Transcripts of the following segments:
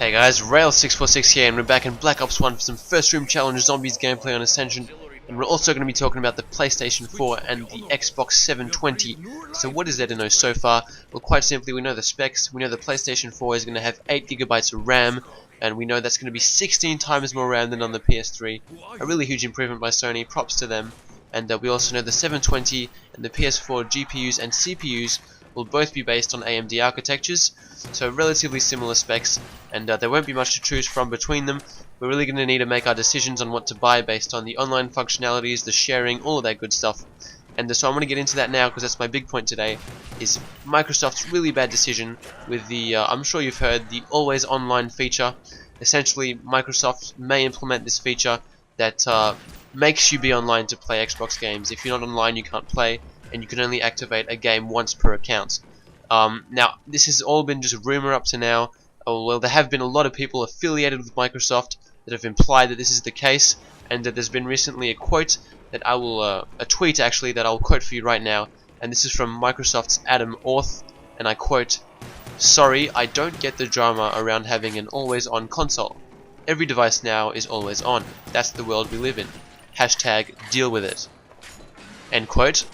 Hey guys, Rail646 here, and we're back in Black Ops 1 for some first room challenge zombies gameplay on Ascension, and we're also going to be talking about the PlayStation 4 and the Xbox 720. So what is there to know so far? Well, quite simply, we know the specs. We know the PlayStation 4 is going to have 8GB of RAM, and we know that's going to be 16 times more RAM than on the PS3. A really huge improvement by Sony, props to them. And we also know the 720 and the PS4 GPUs and CPUs will both be based on AMD architectures, so relatively similar specs, and there won't be much to choose from between them. We're really going to need to make our decisions on what to buy based on the online functionalities, the sharing, all of that good stuff. And so I'm going to get into that now because that's my big point today, is Microsoft's really bad decision with the, I'm sure you've heard, the always online feature. Essentially, Microsoft may implement this feature that makes you be online to play Xbox games. If you're not online, you can't play, and you can only activate a game once per account. Now, this has all been just rumor up to now. Well, there have been a lot of people affiliated with Microsoft that have implied that this is the case, and that there's been recently a quote that I will, a tweet actually, that I'll quote for you right now, and this is from Microsoft's Adam Orth, and I quote, "Sorry, I don't get the drama around having an always-on console. Every device now is always on. That's the world we live in. Hashtag deal with it." End quote.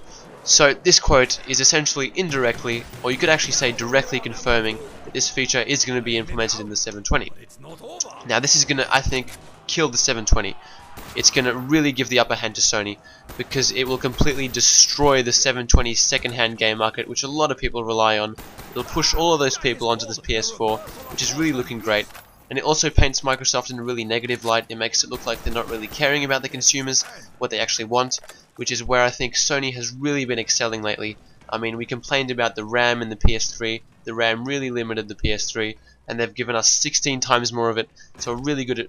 So this quote is essentially indirectly, or you could actually say directly, confirming that this feature is going to be implemented in the 720. Now this is going to, I think, kill the 720. It's going to really give the upper hand to Sony, because it will completely destroy the 720 second-hand game market, which a lot of people rely on. It'll push all of those people onto this PS4, which is really looking great. And it also paints Microsoft in a really negative light. It makes it look like they're not really caring about the consumers, what they actually want, which is where I think Sony has really been excelling lately. I mean, we complained about the RAM in the PS3. The RAM really limited the PS3, and they've given us 16 times more of it. So a really good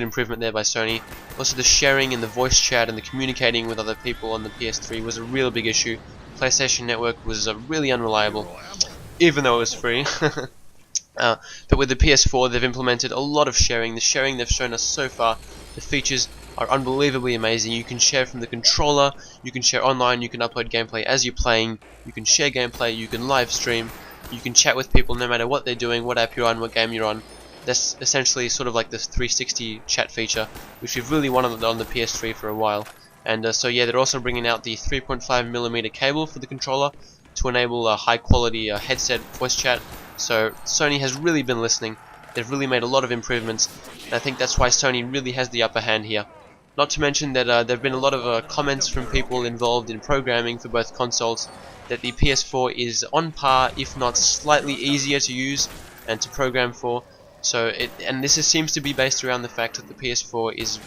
improvement there by Sony. Also, the sharing and the voice chat and the communicating with other people on the PS3 was a real big issue. PlayStation Network was really unreliable, even though it was free. But with the PS4, they've implemented a lot of sharing. The sharing they've shown us so far, the features are unbelievably amazing. You can share from the controller, you can share online, you can upload gameplay as you're playing, you can share gameplay, you can live stream, you can chat with people no matter what they're doing, what app you're on, what game you're on. That's essentially sort of like this 360 chat feature, which we've really wanted on the PS3 for a while. And so yeah, they're also bringing out the 3.5mm cable for the controller to enable a high quality headset voice chat. So Sony has really been listening. They've really made a lot of improvements, and I think that's why Sony really has the upper hand here. Not to mention that there have been a lot of comments from people involved in programming for both consoles that the PS4 is on par, if not slightly easier to use and to program for. So this seems to be based around the fact that the PS4 is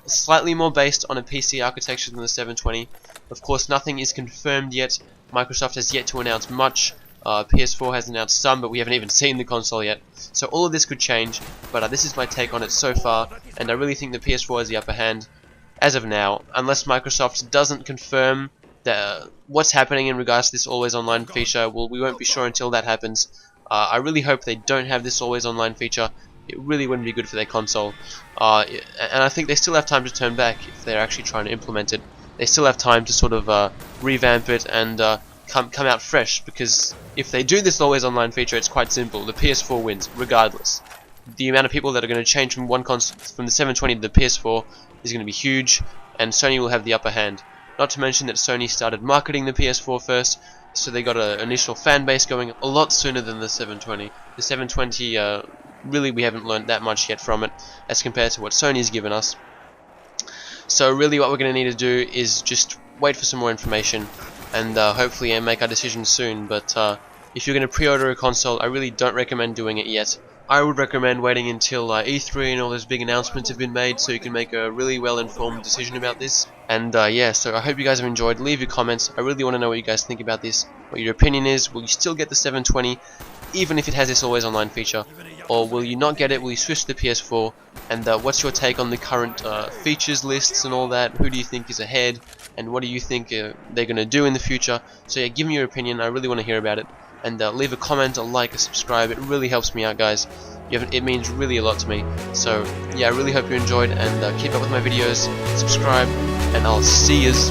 slightly more based on a PC architecture than the 720. Of course, nothing is confirmed yet. Microsoft has yet to announce much. PS4 has announced some, but we haven't even seen the console yet. So all of this could change, but this is my take on it so far, and I really think the PS4 has the upper hand as of now, unless Microsoft doesn't confirm what's happening in regards to this always online feature. Well, we won't be sure until that happens. I really hope they don't have this always online feature. It really wouldn't be good for their console, and I think they still have time to turn back if they're actually trying to implement it. They still have time to sort of revamp it and come out fresh, because if they do this always online feature, it's quite simple. The PS4 wins regardless. The amount of people that are going to change from from the 720 to the PS4 is going to be huge, and Sony will have the upper hand. Not to mention that Sony started marketing the PS4 first, so they got an initial fan base going a lot sooner than the 720. The 720 really, we haven't learned that much yet from it as compared to what Sony's given us. So really what we're going to need to do is just wait for some more information and hopefully make our decisions soon. But if you're going to pre-order a console, I really don't recommend doing it yet. I would recommend waiting until E3 and all those big announcements have been made, so you can make a really well-informed decision about this. And yeah, so I hope you guys have enjoyed. Leave your comments. I really want to know what you guys think about this, what your opinion is. Will you still get the 720 even if it has this always online feature, or will you not get it? Will you switch to the PS4? And what's your take on the current features lists and all that? Who do you think is ahead, and what do you think they're going to do in the future? So yeah, give me your opinion. I really want to hear about it. And leave a comment, a like, a subscribe. It really helps me out, guys. It means really a lot to me. So yeah, I really hope you enjoyed, and keep up with my videos, subscribe, and I'll see yous